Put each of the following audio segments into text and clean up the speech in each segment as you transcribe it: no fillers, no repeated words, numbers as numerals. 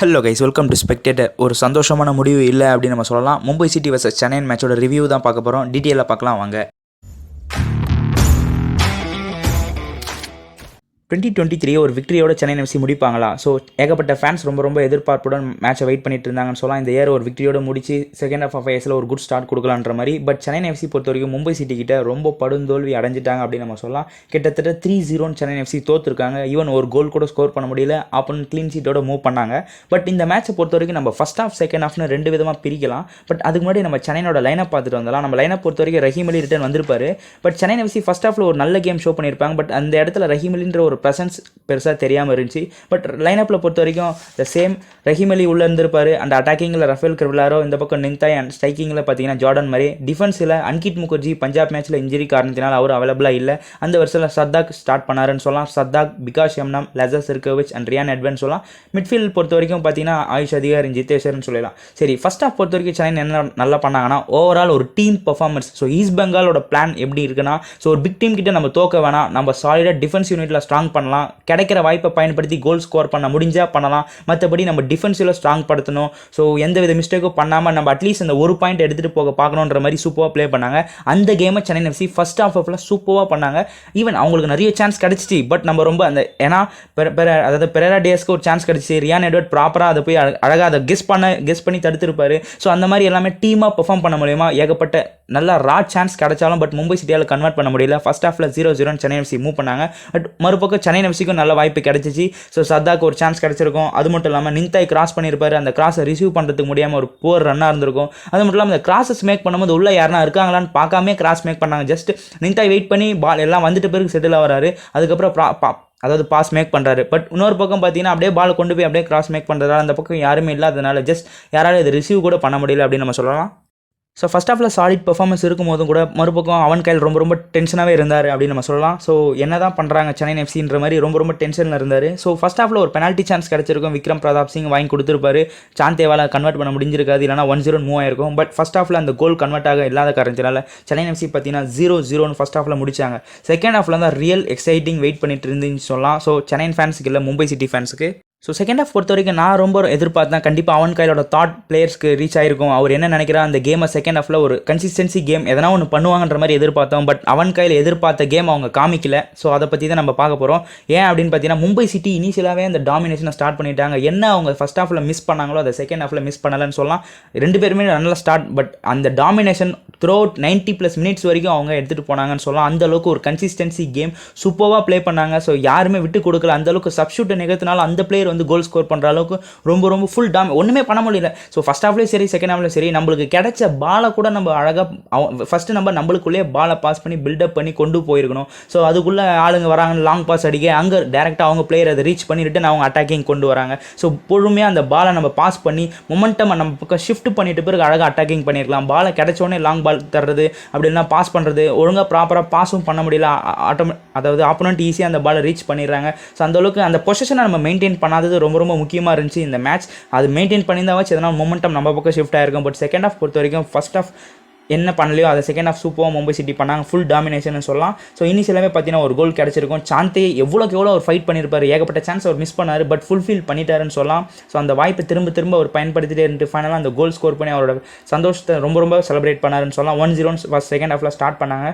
Hello guys, welcome to spectator. ஒரு சந்தோஷமான முடிவு இல்லை அப்படின்னு நம்ம சொல்லலாம். மும்பை சிட்டி வர்சஸ் சென்னை மேட்சோட ரிவ்யூ தான் பார்க்க போகிறோம். டீட்டெயிலாக பார்க்கலாம் வாங்க. 2023 ஒரு விக்டரியோட சென்னை எஃப்சி முடிப்பாங்களா? ஸோ ஏகப்பட்ட ஃபேன்ஸ் ரொம்ப எதிர்பார்ப்புடன் மேட்சை வெயிட் பண்ணிட்டு இருந்தாங்கன்னு சொல்லலாம். இந்த இயர் ஒரு விக்டரியோட முடிச்சு செகண்ட் ஹாஃப் ஆஃப் ஐஎஸ்ல ஒரு குட் ஸ்டார்ட் கொடுக்கலான்ற மாதிரி. பட் சென்னை எஃப்சி பொறுத்த வரைக்கும் மும்பை சிட்டி கிட்ட ரொம்ப படுந்தோல்வி அடைஞ்சிட்டாங்க அப்படின்னு நம்ம சொல்லலாம். கிட்டத்தட்ட 3-0 சென்னை எஃப்சி தோத்துருக்காங்க. ஈவன் ஒரு கோல் கூட ஸ்கோர் பண்ண முடியல. அப்போ க்ளீன் ஷீட்டோட மூவ் பண்ணாங்க. பட் இந்த மேட்சை பொறுத்த வரைக்கும் நம்ம ஃபர்ஸ்ட் ஹாஃப் செகண்ட் ஹாஃப்னு ரெண்டு விதமாக பிரிக்கலாம். பட் அதுக்கு முன்னாடி நம்ம சென்னையோட லைனை பார்த்துட்டு வந்தலாம். நம்ம லைனை பொறுத்த வரைக்கும் ரஹீம் அலி ரிட்டர்ன் வந்திருப்பாரு. பட் சென்னை எஃப்சி ஃபர்ஸ்ட் ஹாஃப்ல ஒரு நல்ல கேம் ஷோ பண்ணியிருப்பாங்க. பட் அந்த இடத்துல ரஹீம் அலின்ற ஒரு பிரசன்ஸ் பெருசாக தெரியாமல் இருந்துச்சு. பட் லைனப்பில் பொறுத்த வரைக்கும் த சேம் ரஹீம் அலி உள்ளே இருந்திருப்பாரு. அந்த அட்டாக்கிங்கில் ரஃபேல் கிரிவலாரோ, இந்த பக்கம் நிங்தாய், அண்ட் ஸ்ட்ரைக்கிங்கில் பார்த்தீங்கன்னா ஜார்டன் மரே. டிஃபென்ஸில் அன்கிட் முகர்ஜி பஞ்சாப் மேட்ச்சில் இன்ஜுரி காரணத்தினால் அவர் அவைலபிளாக இல்லை. அந்த வருஷத்தில் சத்தாக் ஸ்டார்ட் பண்ணாருன்னு சொல்லலாம். சத்தாக், Bikash Yumnam, Lazar Cirkovic and Ryan எட்வன் சொல்லலாம். மிட்ஃபீல்ட் பொறுத்த வரைக்கும் பார்த்தீங்கன்னா ஆயுஷ் அதிகாரி, ஜித்தேஷர்னு சொல்லலாம். சரி, ஃபர்ஸ்ட் ஹாஃப் பொறுத்த வரைக்கும் சென்னை என்ன நல்லா பண்ணாங்கன்னா ஓவரால் ஒரு டீம் பர்ஃபார்மன்ஸ். ஸோ ஈஸ்ட் பெங்காலோட பிளான் எப்படி இருக்குன்னா, ஸோ ஒரு பிக் டீம் கிட்ட நம்ம தோக்க வேணாம், நம்ம சாலிடாக டிஃபென்ஸ் யூனிட்டில் ஸ்ட்ராங் பண்ணலாம், கிடைக்கிற வாய்ப்பை பயன்படுத்தி கோல் ஸ்கோர் பண்ண முடிஞ்சால் பண்ணலாம், மற்றபடி நம்ம டிஃபென்ஸில் ஸ்ட்ராங் படுத்தணும். ஸோ எந்த வித மிஸ்டேக்கும் பண்ணாமல் நம்ம அட்லீஸ்ட் அந்த ஒரு பாயிண்ட் எடுத்துகிட்டு போக பார்க்கணுன்ற மாதிரி சூப்பராக ப்ளே பண்ணாங்க. அந்த கேமை சென்னை எஃப்சி ஃபர்ஸ்ட் ஹாஃபில் சூப்பராக பண்ணாங்க. ஈவன் அவங்களுக்கு நிறைய சான்ஸ் கிடச்சிச்சு. பட் நம்ம ரொம்ப அந்த ஏன்னா அதாவது பெரேரா டேஸ்க்கு ஒரு சான்ஸ் கிடச்சிச்சு. ரியான் எட்வர்ட் ப்ராப்பராக அதை போய் அழகாக அதை கெஸ் பண்ணி தடுத்துருப்பாரு. ஸோ அந்த மாதிரி எல்லாமே டீமாக பெர்ஃபார்ம் பண்ண முடியுமா? ஏகப்பட்ட நல்லா ரா சான்ஸ் கிடைச்சாலும் பட் மும்பை சிட்டியால் கன்வெர்ட் பண்ண முடியல. ஃபர்ஸ்ட் ஹாஃபில் 0-0 சென்னை எஃப்சி மூவ் பண்ணாங்க. பட் மறுபக்கம் சென்னை எஃப்சிக்கும் நல்ல வாய்ப்பு கிடைச்சிச்சு. ஸோ சத்தாக்கு ஒரு சான்ஸ் கிடச்சிருக்கும். அது மட்டும் இல்லாமல் நிங்தாய் கிராஸ் பண்ணியிருப்பாரு. அந்த கிராஸை ரிசீவ் பண்ணுறதுக்கு முடியாமல் ஒரு புவர் ரன்னாக இருந்திருக்கும். அது மட்டும் இல்லாமல் அந்த கிராஸஸ் மேக் பண்ணும்போது உள்ள யாருனா இருக்காங்களான்னு பார்க்காமே கிராஸ் மேக் பண்ணாங்க. ஜஸ்ட் நிங்தாய் வெயிட் பண்ணி பால் எல்லாம் வந்துட்டு பிறகு செட்டில் ஆகிறாரு. அதுக்கப்புறம் அதாவது பாஸ் மேக் பண்ணுறாரு. பட் இன்னொரு பக்கம் பார்த்தீங்கன்னா அப்படியே பால் கொண்டு போய் அப்படியே கிராஸ் மேக் பண்ணுறாரு. அந்த பக்கம் யாருமே இல்லாததுனால ஜஸ்ட் யாராலும் இதை ரிசீவ் கூட பண்ண முடியல அப்படின்னு நம்ம சொல்லலாம். ஸோ ஃபஸ்ட் ஹாஃபில் சாலிட் பெர்ஃபார்மன்ஸ் இருக்கும் போதும் கூட மறுபக்கம் அவன் கையில் ரொம்ப டென்ஷனாகவே இருந்தார் அப்படின்னு நம்ம சொல்லலாம். ஸோ என்ன தான் பண்ணுறாங்க சென்னை எஃப்சின்ற மாதிரி ரொம்ப டென்ஷனில் இருந்தார். ஸோ ஃபஸ்ட் ஹாஃபில் ஒரு பெனால்ட்டி சான்ஸ் கிடச்சிருக்கும். விக்ரம் பிரதாப் சிங் வாங்கி கொடுத்துருப்பாரு. சாந்தேவால கன்வெர்ட் பண்ண முடிஞ்சிருக்காது, இல்லைனா 1-0 மூவ் ஆயிருக்கும். பட் ஃபஸ்ட் ஹாஃபில் அந்த கோல் கன்வெர்ட் ஆக இல்லாத காரணத்தினால சென்னை எஃப்சி பார்த்தீங்கன்னா 0-0 ஃபஸ்ட் ஹாஃபில் முடிச்சாங்க. செகண்ட் ஹாஃபில் தான் ரியல் எக்ஸைட்டிங் வெயிட் பண்ணிட்டு இருந்துன்னு சொல்லலாம். ஸோ சென்னை ஃபேன்ஸுக்கு இல்லை, மும்பை சிட்டி ஃபேன்ஸுக்கு. ஸோ செகண்ட் ஹாஃப் பொறுத்த வரைக்கும் நான் ரொம்ப எதிர்பார்த்தேன். கண்டிப்பாக அவன் கையிலோட தாட் பிளேயர்ஸ்க்கு ரீச் ஆயிருக்கும். அவர் என்ன நினைக்கிறா அந்த கேமை செகண்ட் ஹாஃபில் ஒரு கன்சிஸ்டன்சி கேம் எதனா ஒன்று பண்ணுவாங்கன்ற மாதிரி எதிர்பார்த்தோம். பட் அவன் கையில் எதிர்பார்த்த கேம் அவங்க காமிக்கல. ஸோ அதை பற்றி தான் நம்ம பார்க்க போகிறோம். ஏன் அப்படின்னு பார்த்தீங்கன்னா, மும்பை சிட்டி இனிஷியலாகவே அந்த டாமினேஷனை ஸ்டார்ட் பண்ணிட்டாங்க. என்ன அவங்க ஃபஸ்ட் ஹாஃபில் மிஸ் பண்ணாங்களோ அதை செகண்ட் ஹாஃபில் மிஸ் பண்ணலன்னு சொல்லலாம். ரெண்டு பேருமே நல்லா ஸ்டார்ட். பட் அந்த டாமினேஷன் த்ரூ 90+ மினிட்ஸ் வரைக்கும் அவங்க எடுத்துகிட்டு போனாங்கன்னு சொல்லலாம். அந்த அளவுக்கு ஒரு கன்சிஸ்டன்சி கேம் சூப்பராக ப்ளே பண்ணாங்க. ஸோ யாருமே விட்டு கொடுக்கல. அந்த அளவுக்கு சப்ஸ்டியூட்டை நிகழ்த்தினாலும் அந்த பிளேயர் வந்து கோல் ஸ்கோர் பண்ணுற அளவுக்கு ரொம்ப ஃபுல் ஒன்றுமே பண்ண முடியல. ஸோ ஃபஸ்ட் ஹாஃப்லேயும் சரி, செகண்ட் ஹாஃப்லேயும் சரி, நம்மளுக்கு கிடைச்ச பாலை கூட நம்ம அழகாக ஃபஸ்ட்டு நம்மளுக்குள்ளேயே பாலை பாஸ் பண்ணி பில்டப் பண்ணி கொண்டு போயிருக்கணும். ஸோ அதுக்குள்ளே ஆளுங்க வராங்க, லாங் பாஸ் அடிக்க, அங்கே டேரெக்டாக அவங்க பிளேயர் அதை ரீச் பண்ணி ரிட்டன் அவங்க அட்டாக்கிங் கொண்டு வராங்க. ஸோ பொறுமையாக அந்த பாலை நம்ம பாஸ் பண்ணி மொமெண்டம் நம்ம பக்கம் ஷிஃப்ட் பண்ணிட்டு பிறகு அழகாக அட்டாக்கிங் பண்ணியிருக்கலாம். பாலை கிடைச்சோடனே லாங் பால் தர்றது, அப்படின்னா பாஸ் பண்ணுறது, ஒழுங்காக ப்ராப்பராக பாஸும் பண்ண முடியல. அதாவது ஆப்போனன்ட் ஈஸியாக அந்த பாலை ரீச் பண்ணிடுறாங்க. ஸோ அந்தளவுக்கு அந்த பொசிஷனை நம்ம மெயின்டைன் பண்ணாதது ரொம்ப முக்கியமாக இருந்துச்சு இந்த மேட்ச். அது மெயின்டைன் பண்ணியிருந்தாச்சு எதனால் மொமெண்டம் நம்ம பக்கம் ஷிஃப்ட் ஆயிருக்கும். பட் செகண்ட் ஹாஃப் பொறுத்த வரைக்கும் ஃபர்ஸ்ட் ஹாஃப் என்ன பண்ணலையோ அதை செகண்ட் ஹாஃப் சூப்பராக மும்பை சிட்டி பண்ணாங்க. ஃபுல் டாமினேஷன் சொல்லலாம். ஸோ இனிஷியலாகவே பார்த்தீங்கன்னா ஒரு கோல் கிடச்சிருக்கும். சாந்தே எவ்வளோக்கு எவ்வளோ அவர் ஃபைட் பண்ணியிருப்பார். ஏகப்பட்ட சான்ஸ் அவர் மிஸ் பண்ணார். பட் ஃபுல்ஃபில் பண்ணிட்டாருன்னு சொல்லலாம். ஸோ அந்த வாய்ப்பை திரும்ப அவர் பயன்படுத்திட்டே இருந்து ஃபைனலாக அந்த கோல் ஸ்கோர் பண்ணி அவரோட சந்தோஷத்தை ரொம்ப செலிப்ரேட் பண்ணாருன்னு சொல்லலாம். 1-0 செகண்ட் ஹாஃபில் ஸ்டார்ட் பண்ணாங்க.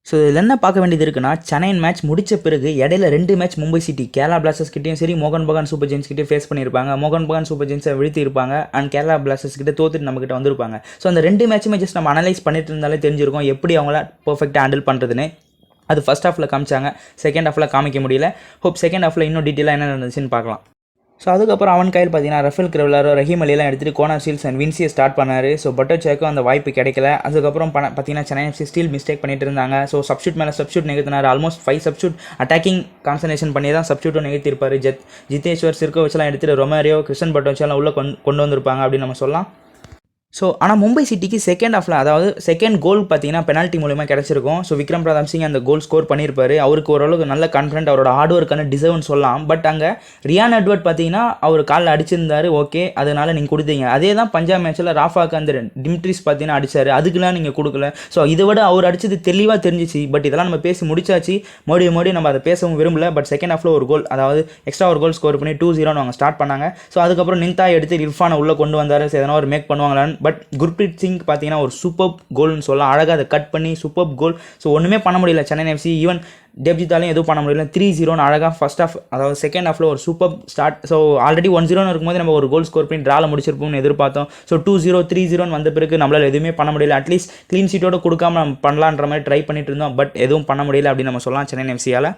ஸோ இதில் என்ன பார்க்க வேண்டியது இருக்குன்னா, சென்னை மேட்ச் முடித்த பிறகு இடையில 2 match Mumbai city Kerala blasters கிட்டையும் சரி, மோகன் பகான் சூப்பர் ஜெயின்ஸ் கிட்டே ஃபேஸ் பண்ணியிருப்பாங்க. மோகன் பகான் சூப்பர் ஜெயின்ஸை வீழ்த்தி இருப்பாங்க அண்ட் கேரளா பிளாஸ்டர்ஸ் கிட்ட தோத்துட்டு நம்மகிட்ட வந்திருப்பாங்க. ஸோ அந்த 2 மேட்சுமே ஜஸ்ட் நம்ம அனலைஸ் பண்ணிட்டு இருந்தாலே தெரிஞ்சிருக்கும் எப்படி அவங்கள பர்ஃபெக்டாக ஹேண்டில் பண்ணுறதுன்னு. அது ஃபஸ்ட் ஹாஃபில் காமிச்சாங்க, செகண்ட் ஹாஃபில் காமிக்க முடியல. ஹோப் செகண்ட் ஹாஃபில் இன்னும் டீட்டெயிலாக என்ன நடந்துச்சுன்னு பார்க்கலாம். ஸோ அதுக்கப்புறம் அவன் கையில் பார்த்தீங்கன்னா ரஃபேல் கிரிவலாரோ, ரஹீம் அலியெல்லாம் எடுத்துகிட்டு கோனா ஷீல்ஸ் அண்ட் வின்சியை ஸ்டார்ட் பண்ணார். ஸோ பட்டர்சேக்கும் அந்த வாய்ப்பு கிடைக்கல. அதுக்கப்புறம் பார்த்தீங்கன்னா சென்னை எஃப்சி ஸ்டில் மிஸ்டேக் பண்ணிட்டு இருந்தாங்க. ஸோ சப்ஸ்டியூட் மேலே சப்ஸ்டியூட் நிகழ்த்தினார். ஆல்மோஸ்ட் 5 சப்ஸ்டியூட் அட்டாக்கிங் கான்சன்ட்ரேஷன் பண்ணி தான் சப்ஸ்டியூட்டும் நிகழ்த்திருப்பார். ஜித்தேஷ்வர் சிர்கோவிச்லாம் எடுத்துகிட்டு ரொமாரியோ, கிருஷ்ணன் பட்டோச்செல்லாம் உள்ளே கொண்டு வந்திருப்பாங்க அப்படின்னு நம்ம சொல்லலாம். ஸோ ஆனால் மும்பை சிட்டிக்கு செகண்ட் ஹாஃபில் அதாவது செகண்ட் கோல் பார்த்தீங்கன்னா பெனால்ட்டி மூலமாக கிடச்சிருக்கும். ஸோ விக்ரம் பிரதாப் சிங் அந்த கோல் ஸ்கோர் பண்ணியிருப்பாரு. அவருக்கு ஓரளவுக்கு நல்ல கான்ஃபிடென்ட், அவரோட ஹார்ட் ஒர்க்கான டிசர்வ்னு சொல்லலாம். பட் அங்கே ரியான் எட்வர்ட் பார்த்தீங்கன்னா அவர் காலில் அடிச்சிருந்தாரு, ஓகே, அதனால நீங்கள் கொடுத்தீங்க. அதே தான் பஞ்சாப் மேட்ச்சில் ராஃபாக்கு அந்த டிம்ட்ரிஸ் பார்த்தீங்கன்னா அடிச்சாரு, அதுக்கெல்லாம் நீங்கள் கொடுக்கல. ஸோ இதை விட அவர் அடிச்சது தெளிவாக தெரிஞ்சிச்சு. பட் இதெல்லாம் நம்ம பேசி முடிச்சாச்சு, மறுபடியும் நம்ம அதை பேசவும் விரும்பல. பட் செகண்ட் ஹாஃபில் ஒரு கோல், அதாவது எக்ஸ்ட்ரா ஒரு கோல் ஸ்கோர் பண்ணி 2-0 அவங்க ஸ்டார்ட் பண்ணாங்க. ஸோ அதுக்கப்புறம் நிந்தா எடுத்து இர்ஃபானை உள்ளே கொண்டு வந்தார். எதனா ஒரு மேக் பண்ணுவாங்களான்னு. பட் குர்ப்ரீத் சிங் பார்த்தீங்கன்னா ஒரு சூப்பர் கோல்னு சொல்லலாம். அழகாக அதை கட் பண்ணி சூப்பர் கோல். ஸோ ஒன்றுமே பண்ண முடியல சென்னை எஃப்சி. ஈவன் டெப்ஜித்தாலையும் எதுவும் பண்ண முடியல. 3-0 அழகாக ஃபர்ஸ்ட் ஹாஃப், அதாவது செகண்ட் ஹாஃபில் ஒரு சூப்பர் ஸ்டார்ட். ஸோ ஆல்ரெடி 1-0 இருக்கும்போது நம்ம ஒரு கோல் ஸ்கோர் பண்ணி ட்ராவில் முடிச்சிருப்போம்னு எதிர்பார்த்தோம். ஸோ 2-0 3-0 வந்த பிறகு நம்மளால் எதுவுமே பண்ண முடியல. அட்லீஸ்ட் க்ளீன் ஷீட்டோட கொடுக்காம நம்ம பண்ணலான்ற மாதிரி ட்ரை பண்ணிட்டு இருந்தோம். பட் எதுவும் பண்ண முடியல அப்படின்னு நம்ம சொல்லலாம் சென்னை எஃப்சியால்.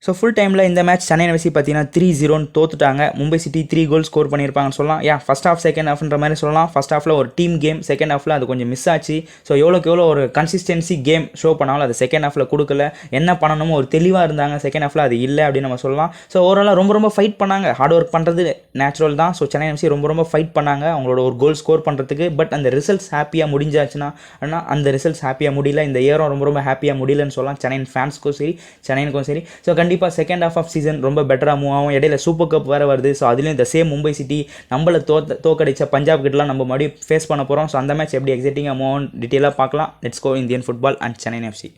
ஸோ ஃபுல் டைமில் இந்த மேட்ச் சென்னை எஃப்சி பார்த்தீங்கன்னா 3-0 தோத்துட்டாங்க. மும்பை சிட்டி 3 கோல் ஸ்கோர் பண்ணியிருப்பாங்கன்னு சொல்லலாம். ஃபர்ஸ்ட் ஹாஃப் செகண்ட் ஹாஃப்ன்ற மாதிரி சொல்லலாம். ஃபர்ஸ்ட் ஹாஃபில் ஒரு டீம் கேம், செகண்ட் ஹாஃபில் அது கொஞ்சம் மிஸ் ஆச்சு. ஸோ எவ்வளோக்கு எவ்வளோ ஒரு கன்சிஸ்டன்சி கேம் ஷோ பண்ணாலும் அது செகண்ட் ஹாஃபில் கொடுக்கல. என்ன பண்ணணுமோ ஒரு தெளிவாக இருந்தாங்க. செகண்ட் ஹாஃபில் அது இல்லை அப்படின்னு நம்ம சொல்லலாம். ஸோ ஓவராலாக ரொம்ப ஃபைட் பண்ணாங்க. ஹார்ட் ஒர்க் பண்ணுறது நேச்சுரல் தான். ஸோ சென்னை எஃப்சி ரொம்ப ஃபைட் பண்ணாங்க அவங்களோட ஒரு கோல் ஸ்கோர் பண்ணுறதுக்கு. பட் அந்த ரிசல்ட்ஸ் ஹாப்பியாக முடிஞ்சாச்சுன்னா, ஆனால் அந்த ரிசல்ட்ஸ் ஹாப்பியாக முடியல. இந்த இயரும் ரொம்ப ஹாப்பியாக முடியலன்னு சொல்லலாம் சென்னை ஃபேன்ஸ்க்கும் சரி, சென்னைக்கும் சரி. ஸோ கண்டிப்பாக செகண்ட் ஹாஃப் சீசன் ரொம்ப பெட்டராக மூவ் ஆகும். இடையில சூப்பர் கப் வேறு வருது. ஸோ அதுலேயும் இந்த சேம் மும்பை சிட்டி நம்மளை தோக்கடிச்ச பஞ்சாப் கிட்டலாம் நம்ம மறுபடியும் ஃபேஸ் பண்ண போகிறோம். ஸோ அந்த மேட்ச் எப்படி எக்ஸைட்டிங்காக மூவ் ஆகும் டீட்டெயிலாக பார்க்கலாம். Let's go Indian football and Chennai FC.